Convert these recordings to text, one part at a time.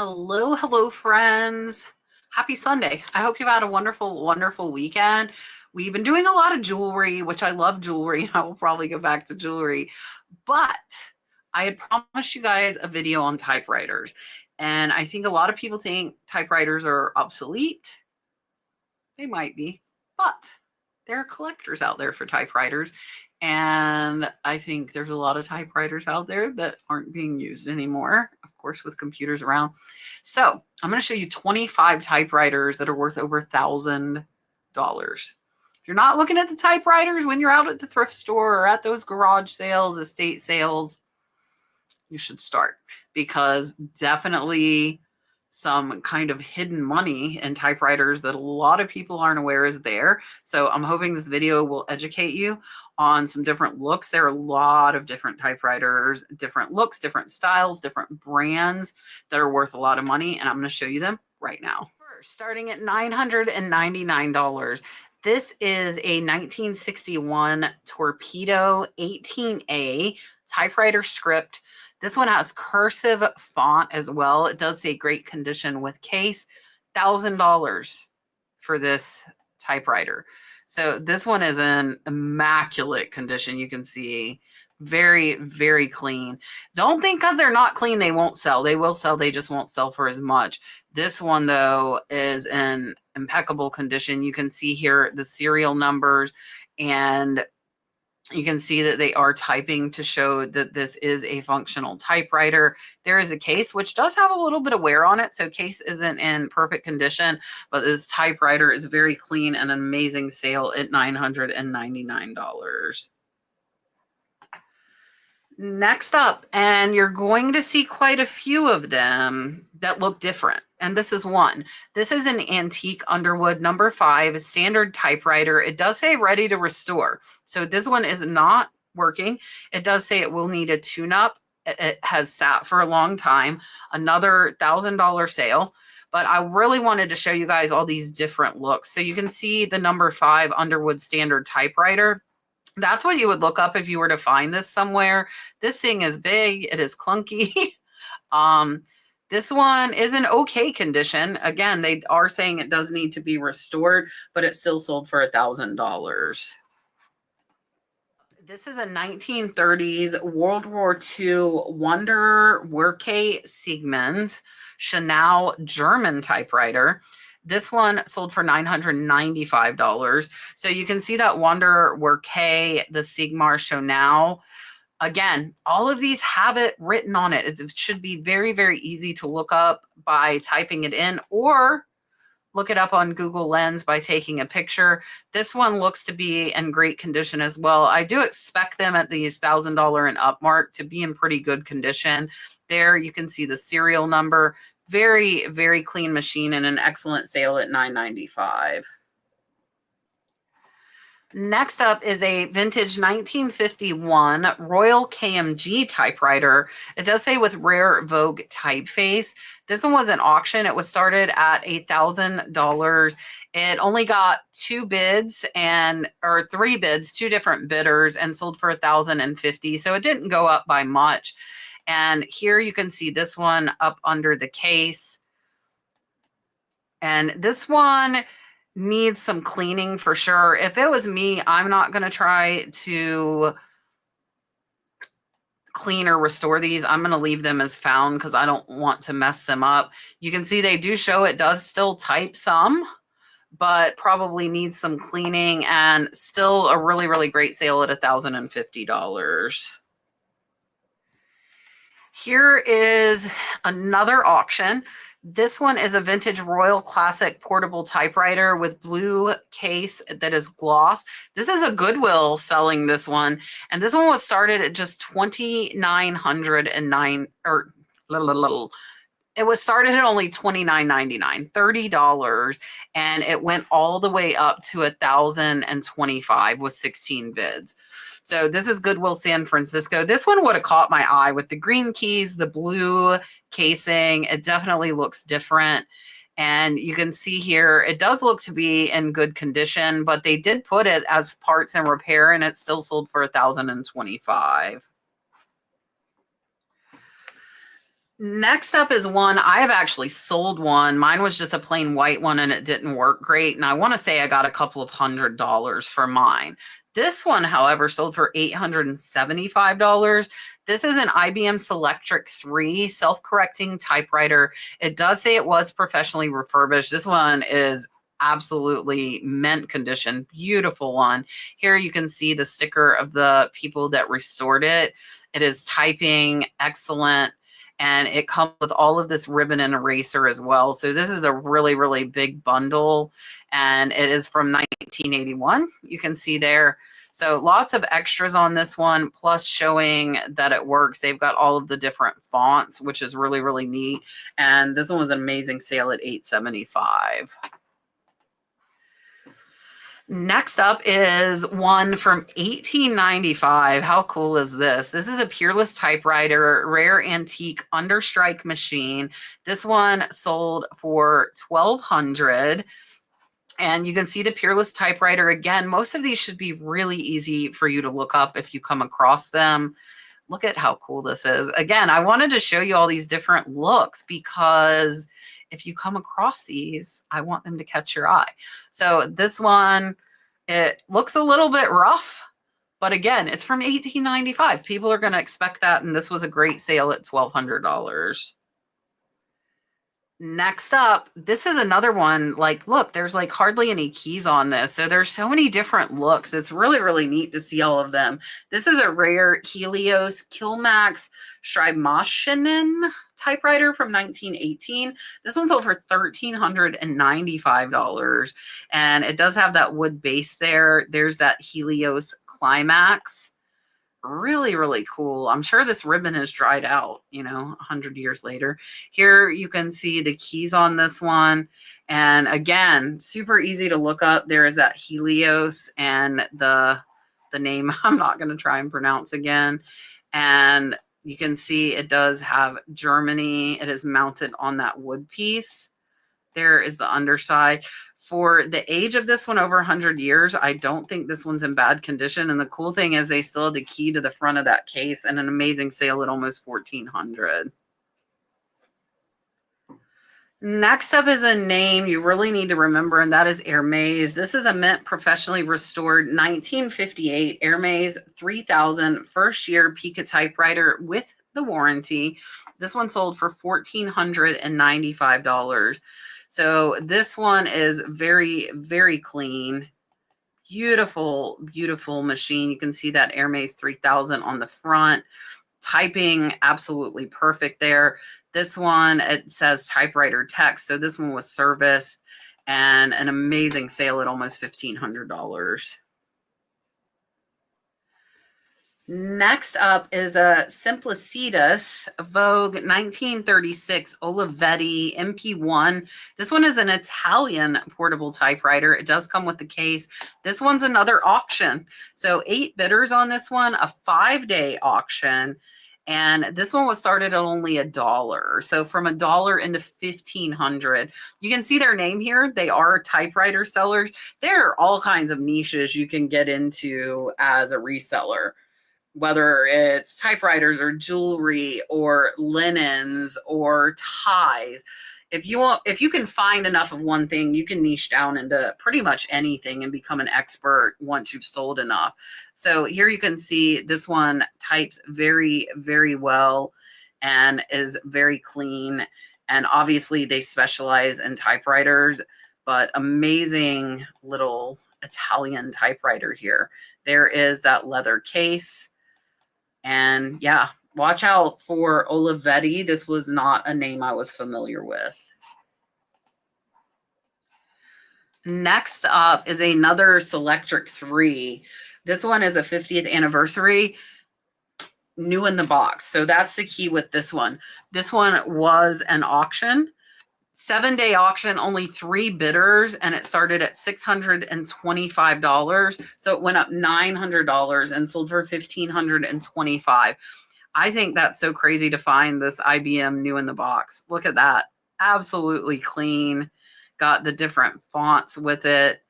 Hello, hello, friends. Happy Sunday. I hope you've had a wonderful, wonderful weekend. We've been doing a lot of jewelry, which I love jewelry. I will probably go back to jewelry, but I had promised you guys a video on typewriters. And I think a lot of people think typewriters are obsolete. They might be, but there are collectors out there for typewriters. And I think there's a lot of typewriters out there that aren't being used anymore, of course, with computers around. So I'm going to show you 25 typewriters that are worth over $1,000. If you're not looking at the typewriters when you're out at the thrift store or at those garage sales, estate sales, you should start, because definitely some kind of hidden money in typewriters that a lot of people aren't aware is there. So I'm hoping this video will educate you on some different looks. There are a lot of different typewriters, different looks, different styles, different brands that are worth a lot of money. And I'm going to show you them right now. First, starting at $999. This is a 1961 Torpedo 18A typewriter script. This one has cursive font as well. It does say great condition with case. $1,000 for this typewriter. So this one is in immaculate condition. You can see very, very clean. Don't think because they're not clean, they won't sell. They will sell. They just won't sell for as much. This one, though, is in impeccable condition. You can see here the serial numbers, and you can see that they are typing to show that this is a functional typewriter. There is a case which does have a little bit of wear on it, so case isn't in perfect condition, but this typewriter is very clean and an amazing sale at $999. Next up, and you're going to see quite a few of them that look different. And this is one. This is an antique Underwood number 5 standard typewriter. It does say ready to restore. So this one is not working. It does say it will need a tune-up. It has sat for a long time. Another $1,000 sale. But I really wanted to show you guys all these different looks. So you can see the number 5 Underwood standard typewriter. That's what you would look up if you were to find this somewhere. This thing is big. It is clunky. This one is in okay condition. Again, they are saying it does need to be restored, but it still sold for $1,000. This is a 1930s World War II Wonder Werke Sigman Chanel German typewriter. This one sold for $995. So you can see that Wonder Werke, the Sigmar Chanel. Again, all of these have it written on it. It should be very, very easy to look up by typing it in, or look it up on Google Lens by taking a picture. This one looks to be in great condition as well. I do expect them at these $1,000 and up mark to be in pretty good condition. There you can see the serial number. Very, very clean machine and an excellent sale at $995. Next up is a vintage 1951 Royal KMG typewriter. It does say with rare Vogue typeface. This one was an auction. It was started at $1,000. It only got 2 bids or 3 bids, 2 different bidders, and sold for $1,050. So it didn't go up by much. And here you can see this one up under the case. And this one needs some cleaning for sure. If it was me, I'm not going to try to clean or restore these. I'm going to leave them as found because I don't want to mess them up. You can see they do show it does still type some, but probably needs some cleaning, and still a really, really great sale at $1,050. Here is another auction. This one is a vintage Royal Classic portable typewriter with blue case that is gloss. This is a Goodwill selling this one. And this one was started at just $2,909, or it was started at only $29.99, $30, and it went all the way up to $1,025 with 16 bids. So this is Goodwill San Francisco. This one would have caught my eye with the green keys, the blue casing. It definitely looks different. And you can see here, it does look to be in good condition, but they did put it as parts and repair, and it still sold for $1,025. Next up is one, I have actually sold one. Mine was just a plain white one and it didn't work great. And I want to say I got a couple of $100 for mine. This one, however, sold for $875. This is an IBM Selectric III self-correcting typewriter. It does say it was professionally refurbished. This one is absolutely mint condition. Beautiful one. Here you can see the sticker of the people that restored it. It is typing excellent. And it comes with all of this ribbon and eraser as well. So this is a really, really big bundle. And it is from 1981. You can see there. So lots of extras on this one, plus showing that it works. They've got all of the different fonts, which is really, really neat. And this one was an amazing sale at $875. Next up is one from 1895. How cool is this? This is a Peerless typewriter, rare antique understrike machine. This one sold for $1,200. And you can see the Peerless typewriter. Again, most of these should be really easy for you to look up if you come across them. Look at how cool this is. Again, I wanted to show you all these different looks because if you come across these, I want them to catch your eye. So this one, it looks a little bit rough, but again, it's from 1895. People are going to expect that, and this was a great sale at $1,200. Next up, this is another one. Like, look, there's like hardly any keys on this. So there's so many different looks. It's really, really neat to see all of them. This is a rare Helios Kilmax Schreibmaschinen typewriter from 1918. This one sold for $1,395. And it does have that wood base there. There's that Helios Climax. Really, really cool. I'm sure this ribbon has dried out, 100 years later. Here you can see the keys on this one. And again, super easy to look up. There is that Helios and the name I'm not going to try and pronounce again. And you can see it does have Germany. It is mounted on that wood piece. There is the underside. For the age of this one, over 100 years, I don't think this one's in bad condition. And the cool thing is they still had the key to the front of that case, and an amazing sale at almost $1,400. Next up is a name you really need to remember, and that is Hermes. This is a mint professionally restored 1958 Hermes 3000 first year Pica typewriter with the warranty. This one sold for $1,495. So this one is very, very clean. Beautiful, beautiful machine. You can see that Hermes 3000 on the front. Typing absolutely perfect there. This one, it says typewriter text. So this one was serviced, and an amazing sale at almost $1,500. Next up is a Simplicitas Vogue 1936 Olivetti MP1. This one is an Italian portable typewriter. It does come with the case. This one's another auction. So 8 bidders on this one, a 5-day auction. And this one was started at only $1. So from $1 into $1,500. You can see their name here. They are typewriter sellers. There are all kinds of niches you can get into as a reseller, whether it's typewriters or jewelry or linens or ties. If you can find enough of one thing, you can niche down into pretty much anything and become an expert once you've sold enough. So here you can see this one types very, very well and is very clean. And obviously they specialize in typewriters, but amazing little Italian typewriter here. There is that leather case. And yeah, watch out for Olivetti. This was not a name I was familiar with. Next up is another Selectric III. This one is a 50th anniversary, new in the box. So that's the key with this one. This one was an auction. 7-day auction, only 3 bidders, and it started at $625. So it went up $900 and sold for $1,525. I think that's so crazy to find this IBM new in the box. Look at that. Absolutely clean. Got the different fonts with it.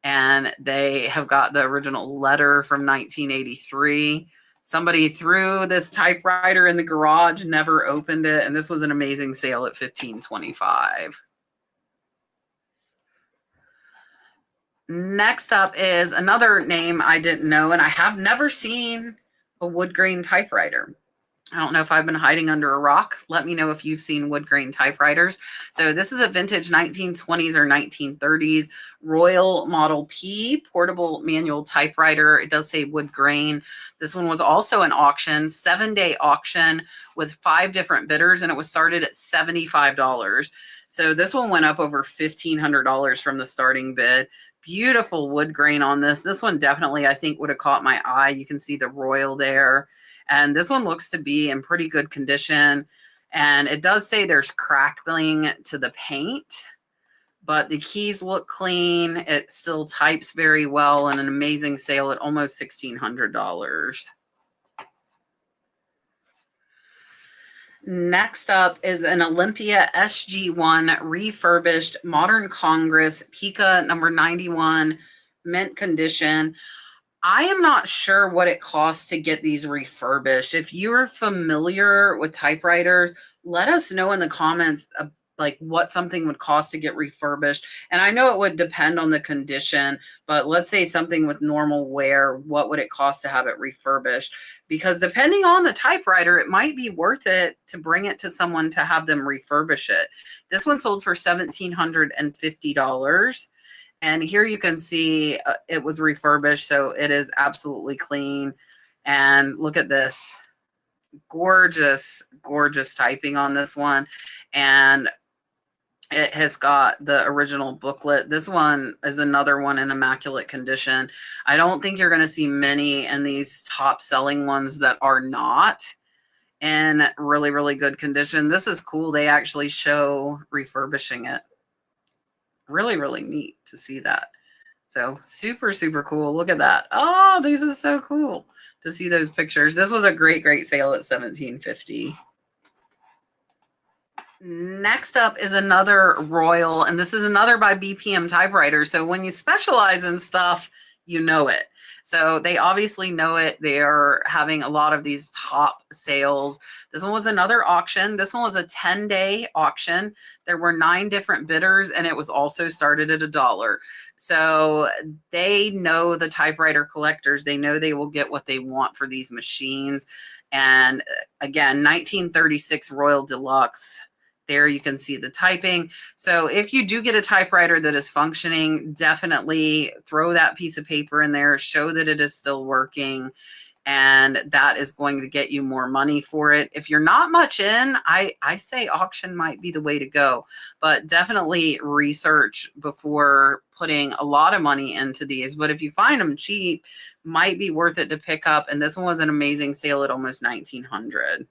And they have got the original letter from 1983. Somebody threw this typewriter in the garage, never opened it, and this was an amazing sale at $15.25. Next up is another name I didn't know, and I have never seen a wood grain typewriter. I don't know if I've been hiding under a rock. Let me know if you've seen wood grain typewriters. So this is a vintage 1920s or 1930s Royal Model P portable manual typewriter. It does say wood grain. This one was also an auction, 7-day auction with 5 different bidders, and it was started at $75. So this one went up over $1,500 from the starting bid. Beautiful wood grain on this. This one definitely, I think, would have caught my eye. You can see the Royal there. And this one looks to be in pretty good condition. And it does say there's crackling to the paint, but the keys look clean. It still types very well, and an amazing sale at almost $1,600. Next up is an Olympia SG1 refurbished Modern Congress Pica number 91 mint condition. I am not sure what it costs to get these refurbished. If you're familiar with typewriters, let us know in the comments like what something would cost to get refurbished. And I know it would depend on the condition, but let's say something with normal wear, what would it cost to have it refurbished? Because depending on the typewriter, it might be worth it to bring it to someone to have them refurbish it. This one sold for $1,750. And here you can see it was refurbished, so it is absolutely clean. And look at this. Gorgeous, gorgeous typing on this one. And it has got the original booklet. This one is another one in immaculate condition. I don't think you're going to see many in these top selling ones that are not in really, really good condition. This is cool. They actually show refurbishing it. Really, really neat to see that. So super, super cool. Look at that. Oh, this is so cool to see those pictures. This was a great, great sale at $1,750. Next up is another Royal, and this is another by BPM Typewriter. So when you specialize in stuff, you know it. So they obviously know it. They are having a lot of these top sales. This one was another auction. This one was a 10-day auction. There were 9 different bidders, and it was also started at $1. So they know the typewriter collectors. They know they will get what they want for these machines. And again, 1936 Royal Deluxe. There you can see the typing. So if you do get a typewriter that is functioning, definitely throw that piece of paper in there, show that it is still working, and that is going to get you more money for it. If you're not much in, I say auction might be the way to go, but definitely research before putting a lot of money into these. But if you find them cheap, might be worth it to pick up. And this one was an amazing sale at almost $1,900.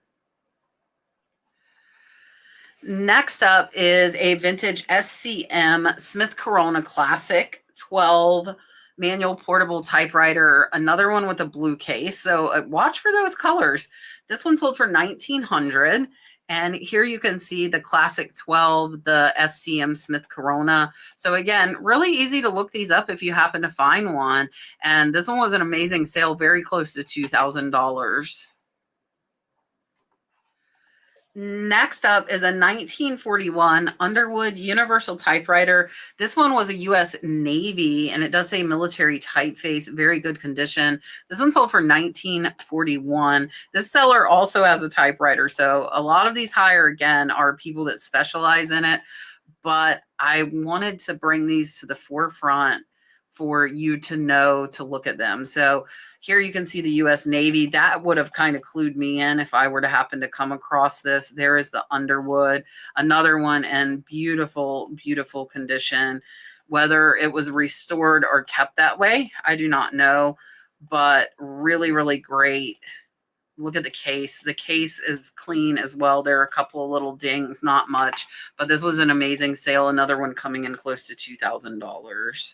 Next up is a vintage SCM Smith Corona Classic 12 manual portable typewriter, another one with a blue case. So watch for those colors. This one sold for $1,900. And here you can see the Classic 12, the SCM Smith Corona. So again, really easy to look these up if you happen to find one. And this one was an amazing sale, very close to $2,000. Next up is a 1941 Underwood Universal Typewriter. This one was a U.S. Navy, and it does say military typeface, very good condition. This one sold for $1941. This seller also has a typewriter, so a lot of these higher, again, are people that specialize in it, but I wanted to bring these to the forefront for you to know to look at them. So here you can see the U.S. Navy. That would have kind of clued me in if I were to happen to come across this. There is the Underwood, another one in beautiful, beautiful condition. Whether it was restored or kept that way, I do not know, but really, really great. Look at the case. The case is clean as well. There are a couple of little dings, not much, but this was an amazing sale. Another one coming in close to $2,000.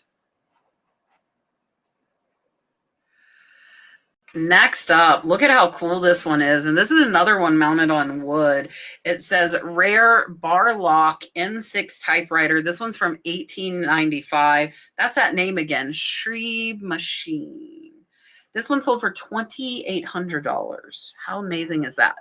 Next up, look at how cool this one is. And this is another one mounted on wood. It says Rare Bar Lock N6 Typewriter. This one's from 1895. That's that name again, Shreve Machine. This one sold for $2,800. How amazing is that?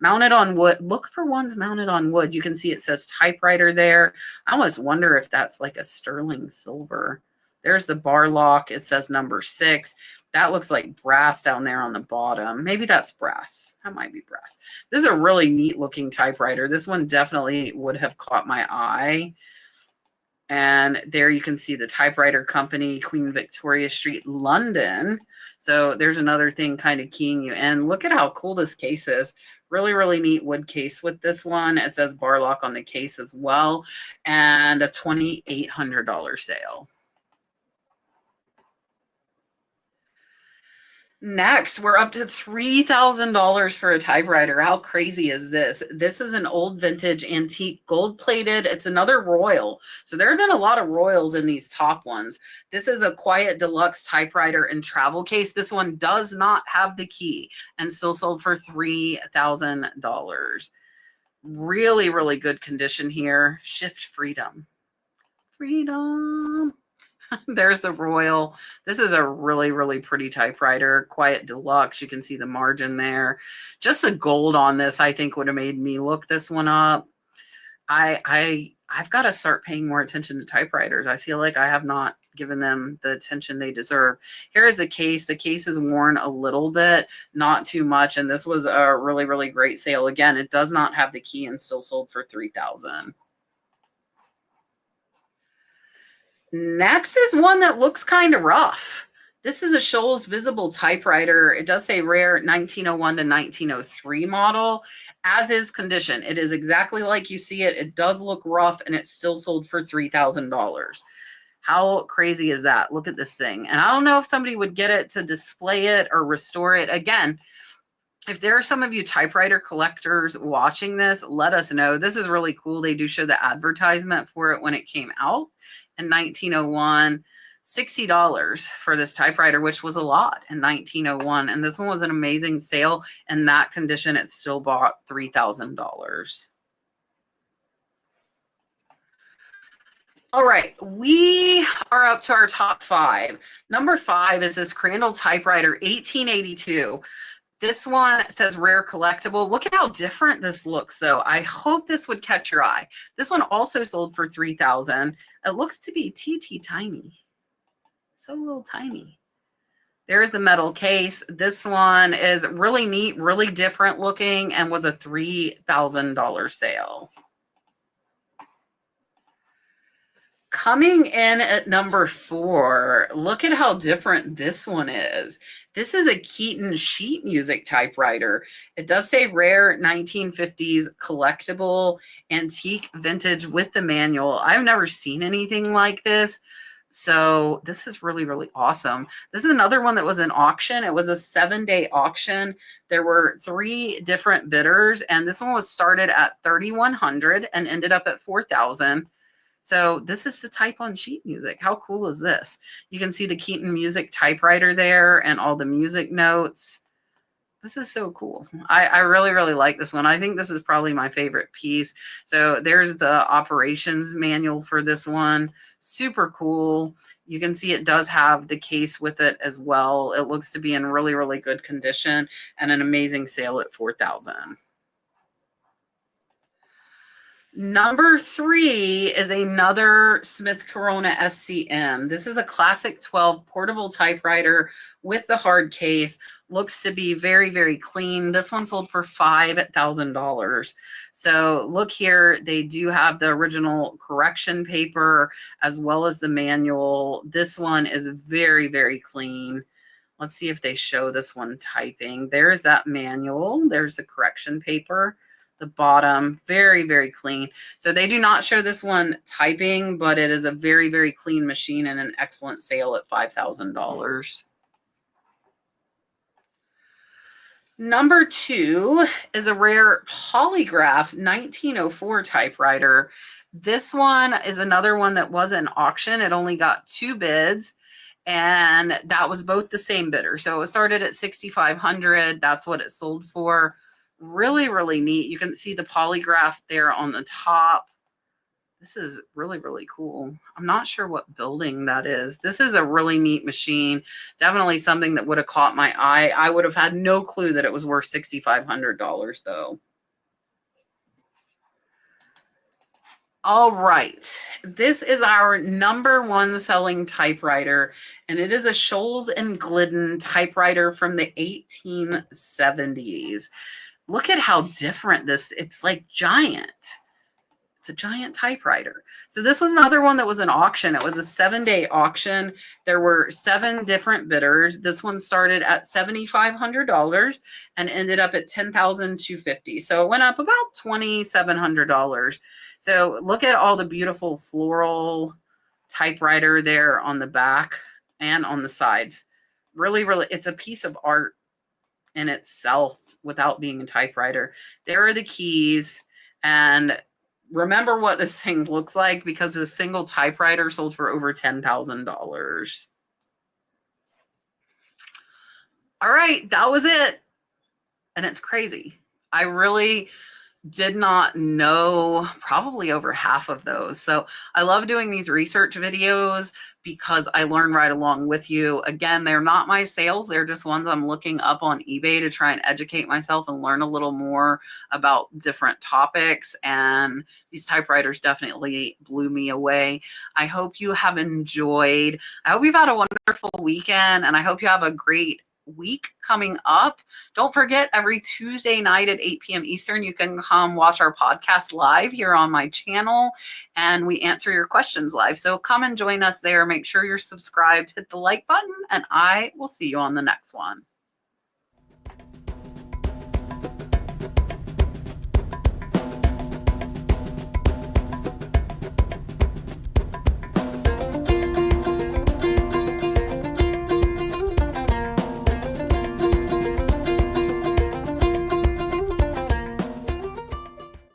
Mounted on wood. Look for ones mounted on wood. You can see it says typewriter there. I almost wonder if that's like a sterling silver. There's the bar lock. It says number 6. That looks like brass down there on the bottom. Maybe that's brass. That might be brass. This is a really neat looking typewriter. This one definitely would have caught my eye. And there you can see the Typewriter Company, Queen Victoria Street, London. So there's another thing kind of keying you in. Look at how cool this case is. Really, really neat wood case with this one. It says bar lock on the case as well. And a $2,800 sale. Next, we're up to $3,000 for a typewriter. How crazy is this? This is an old vintage antique gold plated. It's another Royal. So there have been a lot of Royals in these top ones. This is a quiet deluxe typewriter and travel case. This one does not have the key and still sold for $3,000. Really, really good condition here. Shift freedom. Freedom. There's the Royal. This is a really, really pretty typewriter. Quiet deluxe. You can see the margin there. Just the gold on this, I think, would have made me look this one up. I've got to start paying more attention to typewriters. I feel like I have not given them the attention they deserve. Here is the case. The case is worn a little bit, not too much. And this was a really, really great sale. Again, it does not have the key and still sold for $3,000. Next is one that looks kind of rough. This is a Sholes visible typewriter. It does say rare 1901 to 1903 model, as is condition. It is exactly like you see it. It does look rough, and it's still sold for $3,000. How crazy is that? Look at this thing. And I don't know if somebody would get it to display it or restore it. Again, if there are some of you typewriter collectors watching this, let us know. This is really cool. They do show the advertisement for it when it came out in 1901. $60 for this typewriter, which was a lot in 1901. And this one was an amazing sale. In that condition, it still bought $3,000. All right, we are up to our top 5. Number 5 is this Crandall typewriter, 1882. This one says rare collectible. Look at how different this looks, though. I hope this would catch your eye. This one also sold for $3,000. It looks to be teeny tiny. So little tiny. There's the metal case. This one is really neat, really different looking, and was a $3,000 sale. Coming in at number 4, look at how different this one is. This is a Keaton sheet music typewriter. It does say rare 1950s collectible antique vintage with the manual. I've never seen anything like this. So this is really, really awesome. This is another one that was an auction. It was a 7-day auction. There were 3 different bidders, and this one was started at $3,100 and ended up at $4,000. So this is to type on sheet music. How cool is this? You can see the Keaton music typewriter there and all the music notes. This is so cool. I really, really like this one. I think this is probably my favorite piece. So there's the operations manual for this one. Super cool. You can see it does have the case with it as well. It looks to be in really, really good condition and an amazing sale at $4,000. Number 3 is another Smith Corona SCM. This is a classic 12 portable typewriter with the hard case. Looks to be very, very clean. This one sold for $5,000. So look here, they do have the original correction paper as well as the manual. This one is very, very clean. Let's see if they show this one typing. There's that manual. There's the correction paper. The bottom, very, very clean. So they do not show this one typing, but it is a very, very clean machine and an excellent sale at $5,000. Number 2 is a rare Polygraph 1904 typewriter. This one is another one that was an auction. It only got 2 bids, and that was both the same bidder. So it started at $6,500. That's what it sold for. Really, really neat. You can see the Polygraph there on the top. This is really, really cool. I'm not sure what building that is. This is a really neat machine. Definitely something that would have caught my eye. I would have had no clue that it was worth $6,500 though. All right. This is our #1 selling typewriter, and it is a Sholes and Glidden typewriter from the 1870s. Look at how different it's like giant. It's a giant typewriter. So this was another one that was an auction. It was a 7-day auction. There were 7 different bidders. This one started at $7,500 and ended up at $10,250. So it went up about $2,700. So look at all the beautiful floral typewriter there on the back and on the sides. Really, really, it's a piece of art in itself without being a typewriter. There are the keys, and remember what this thing looks like, because the single typewriter sold for over $10,000. All right, that was it. And it's crazy. I really did not know probably over half of those. So I love doing these research videos because I learn right along with you. Again, they're not my sales. They're just ones I'm looking up on eBay to try and educate myself and learn a little more about different topics. And these typewriters definitely blew me away. I hope you have enjoyed. I hope you've had a wonderful weekend, and I hope you have a great week coming up. Don't forget, every Tuesday night at 8 p.m. Eastern, you can come watch our podcast live here on my channel, and we answer your questions live. So come and join us there. Make sure you're subscribed, hit the like button, and I will see you on the next one.